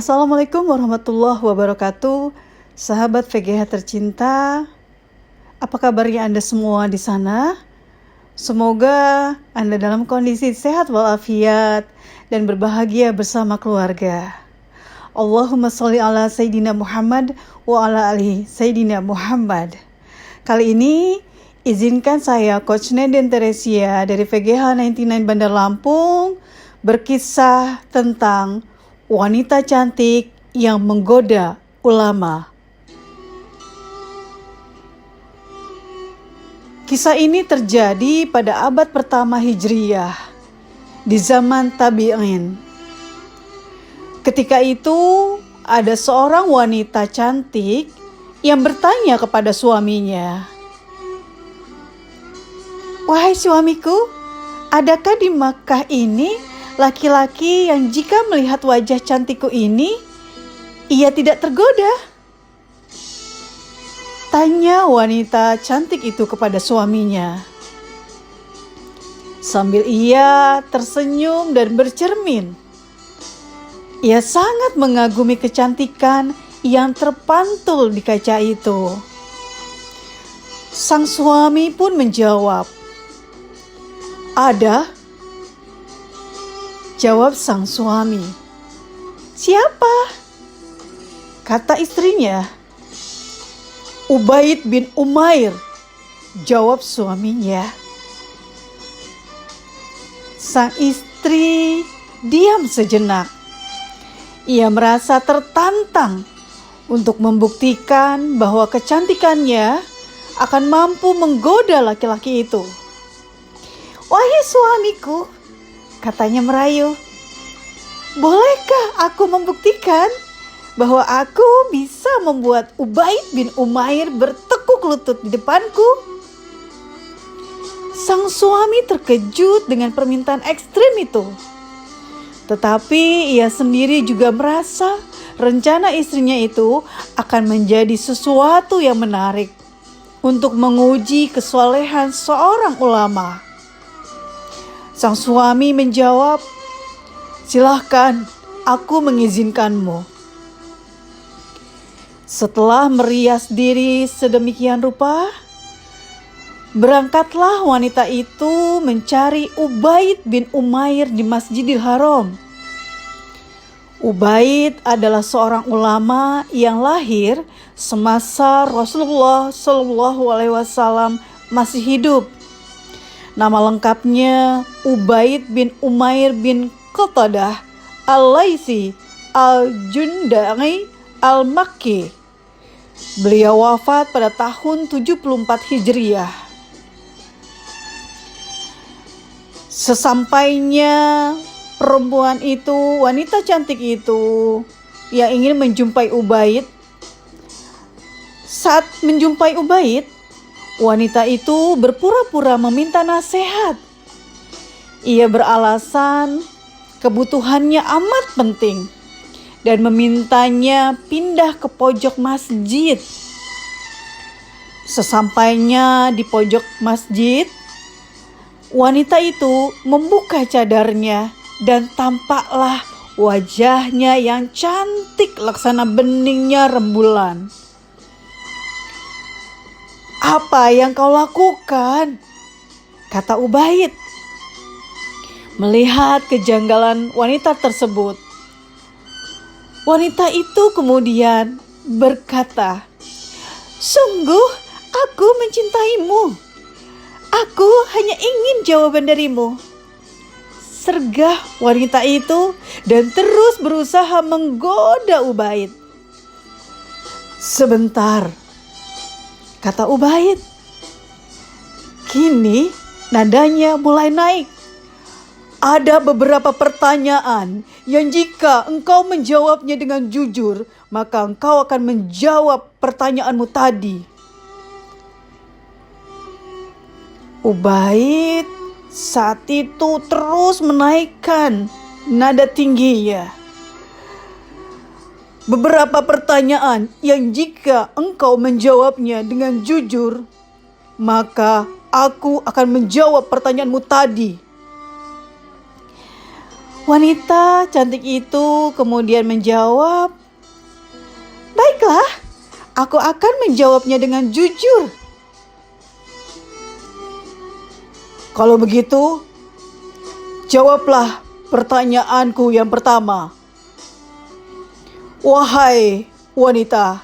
Assalamualaikum warahmatullahi wabarakatuh. Sahabat VGH tercinta, apa kabarnya Anda semua di sana? Semoga Anda dalam kondisi sehat walafiat dan berbahagia bersama keluarga. Allahumma sholli ala Sayyidina Muhammad wa ala ali Sayyidina Muhammad. Kali ini izinkan saya Coach Neden Teresia dari VGH 99 Bandar Lampung berkisah tentang wanita cantik yang menggoda ulama. Kisah ini terjadi pada abad pertama Hijriyah, di zaman tabi'in. Ketika itu, ada seorang wanita cantik yang bertanya kepada suaminya, "Wahai suamiku, adakah di Makkah ini laki-laki yang jika melihat wajah cantikku ini, ia tidak tergoda?" Tanya wanita cantik itu kepada suaminya. Sambil ia tersenyum dan bercermin. Ia sangat mengagumi kecantikan yang terpantul di kaca itu. Sang suami pun menjawab, "Ada." Jawab sang suami. "Siapa?" Kata istrinya. "Ubaid bin Umair," jawab suaminya. Sang istri diam sejenak. Ia merasa tertantang untuk membuktikan bahwa kecantikannya akan mampu menggoda laki-laki itu. "Wahai suamiku," katanya merayu, "bolehkah aku membuktikan bahwa aku bisa membuat Ubaid bin Umair bertekuk lutut di depanku?" Sang suami terkejut dengan permintaan ekstrim itu. Tetapi ia sendiri juga merasa rencana istrinya itu akan menjadi sesuatu yang menarik untuk menguji kesolehan seorang ulama. Sang suami menjawab, "Silahkan, aku mengizinkanmu." Setelah merias diri sedemikian rupa, berangkatlah wanita itu mencari Ubaid bin Umair di Masjidil Haram. Ubaid adalah seorang ulama yang lahir semasa Rasulullah SAW masih hidup. Nama lengkapnya Ubaid bin Umair bin Qatadah Al-Laitsi Al-Jundai Al-Makki. Beliau wafat pada tahun 74 Hijriah. Sesampainya perempuan itu, wanita cantik itu yang ingin menjumpai Ubaid. Saat menjumpai Ubaid, wanita itu berpura-pura meminta nasihat. Ia beralasan kebutuhannya amat penting dan memintanya pindah ke pojok masjid. Sesampainya di pojok masjid, wanita itu membuka cadarnya dan tampaklah wajahnya yang cantik laksana beningnya rembulan. "Apa yang kau lakukan?" kata Ubaid. Melihat kejanggalan wanita tersebut, wanita itu kemudian berkata, "Sungguh aku mencintaimu. Aku hanya ingin jawaban darimu." Sergah wanita itu dan terus berusaha menggoda Ubaid. "Sebentar," kata Ubaid. Kini nadanya mulai naik. "Ada beberapa pertanyaan yang jika engkau menjawabnya dengan jujur, maka engkau akan menjawab pertanyaanmu tadi." Ubaid saat itu terus menaikkan nada tingginya. "Beberapa pertanyaan yang jika engkau menjawabnya dengan jujur, maka aku akan menjawab pertanyaanmu tadi." Wanita cantik itu kemudian menjawab, "Baiklah, aku akan menjawabnya dengan jujur." "Kalau begitu, jawablah pertanyaanku yang pertama. Wahai wanita,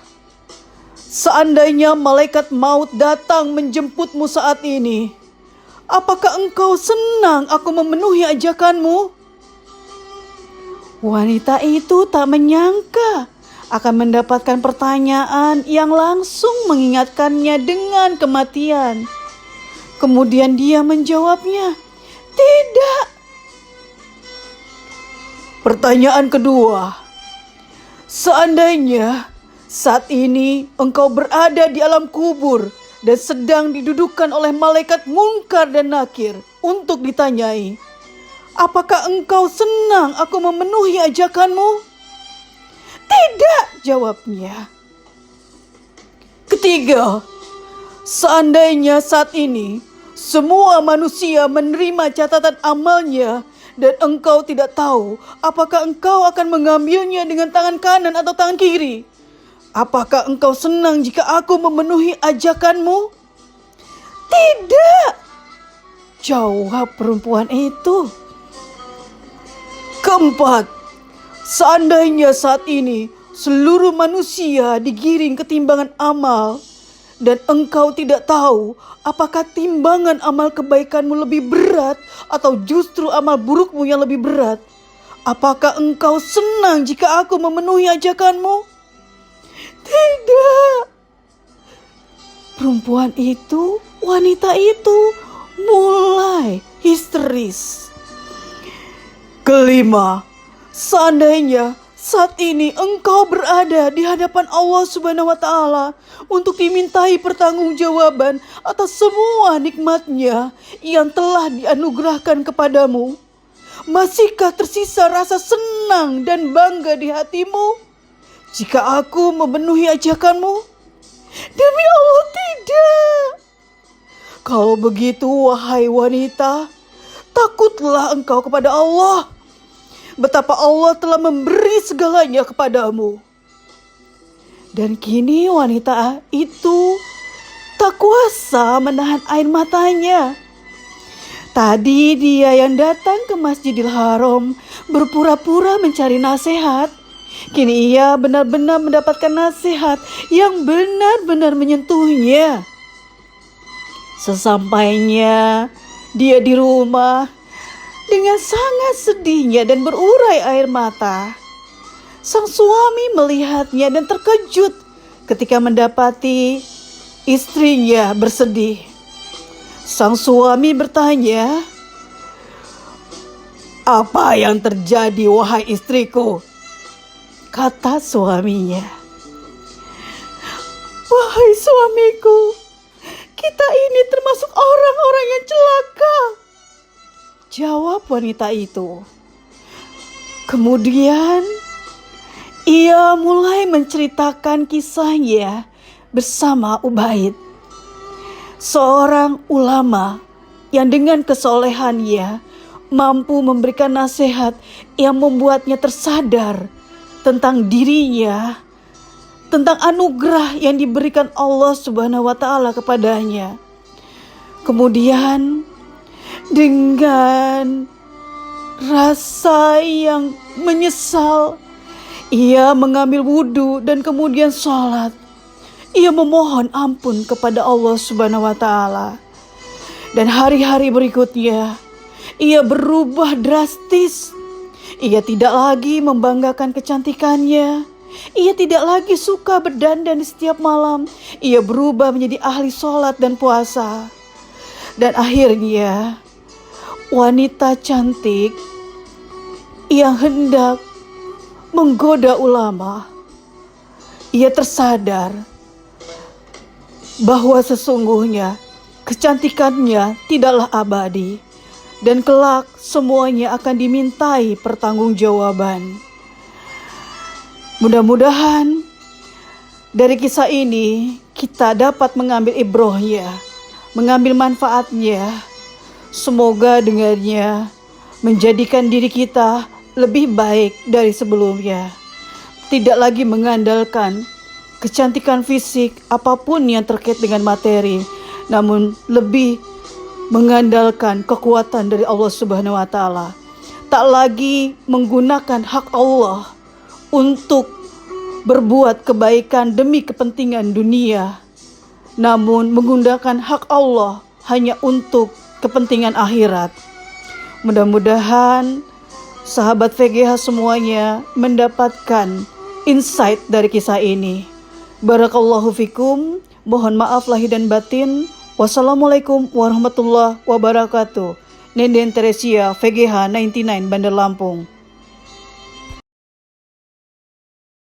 seandainya malaikat maut datang menjemputmu saat ini, apakah engkau senang aku memenuhi ajakanmu?" Wanita itu tak menyangka akan mendapatkan pertanyaan yang langsung mengingatkannya dengan kematian. Kemudian dia menjawabnya, "Tidak." Pertanyaan kedua, seandainya saat ini engkau berada di alam kubur dan sedang didudukkan oleh malaikat Munkar dan Nakir untuk ditanyai, apakah engkau senang aku memenuhi ajakanmu? "Tidak," jawabnya. Ketiga, seandainya saat ini semua manusia menerima catatan amalnya dan engkau tidak tahu apakah engkau akan mengambilnya dengan tangan kanan atau tangan kiri, apakah engkau senang jika aku memenuhi ajakanmu? "Tidak," jawab perempuan itu. Keempat, seandainya saat ini seluruh manusia digiring ke timbangan amal dan engkau tidak tahu apakah timbangan amal kebaikanmu lebih berat atau justru amal burukmu yang lebih berat, apakah engkau senang jika aku memenuhi ajakanmu? "Tidak." Perempuan itu, wanita itu mulai histeris. Kelima, seandainya saat ini engkau berada di hadapan Allah Subhanahu wa Ta'ala untuk dimintai pertanggungjawaban atas semua nikmatnya yang telah dianugerahkan kepadamu, masihkah tersisa rasa senang dan bangga di hatimu jika aku memenuhi ajakanmu? "Demi Allah, tidak." "Kalau begitu, wahai wanita, takutlah engkau kepada Allah. Betapa Allah telah memberi segalanya kepadamu." Dan kini wanita itu tak kuasa menahan air matanya. Tadi dia yang datang ke Masjidil Haram berpura-pura mencari nasihat. Kini ia benar-benar mendapatkan nasihat yang benar-benar menyentuhnya. Sesampainya dia di rumah, dengan sangat sedihnya dan berurai air mata, sang suami melihatnya dan terkejut ketika mendapati istrinya bersedih. Sang suami bertanya, "Apa yang terjadi, wahai istriku?" Kata suaminya, "Wahai suamiku, kita ini termasuk orang-orang yang celaka." Jawab wanita itu. Kemudian ia mulai menceritakan kisahnya bersama Ubaid, seorang ulama yang dengan kesolehannya mampu memberikan nasihat yang membuatnya tersadar tentang dirinya, tentang anugerah yang diberikan Allah Subhanahu wa Ta'ala kepadanya. Kemudian dengan rasa yang menyesal, ia mengambil wudhu dan kemudian sholat. Ia memohon ampun kepada Allah Subhanahu wa Ta'ala. Dan hari-hari berikutnya, ia berubah drastis. Ia tidak lagi membanggakan kecantikannya. Ia tidak lagi suka berdandan di setiap malam. Ia berubah menjadi ahli sholat dan puasa. Dan akhirnya, wanita cantik yang hendak menggoda ulama, ia tersadar bahwa sesungguhnya kecantikannya tidaklah abadi dan kelak semuanya akan dimintai pertanggungjawaban. Mudah-mudahan dari kisah ini kita dapat mengambil ibrohnya, mengambil manfaatnya. Semoga dengannya menjadikan diri kita lebih baik dari sebelumnya. Tidak lagi mengandalkan kecantikan fisik apapun yang terkait dengan materi, namun lebih mengandalkan kekuatan dari Allah Subhanahu wa taala. Tak lagi menggunakan hak Allah untuk berbuat kebaikan demi kepentingan dunia, namun menggunakan hak Allah hanya untuk kepentingan akhirat. Mudah-mudahan sahabat VGH semuanya mendapatkan insight dari kisah ini. Barakallahu fikum. Mohon maaf lahir dan batin. Wassalamualaikum warahmatullahi wabarakatuh. Nenden Teresia, VGH 99, Bandar Lampung.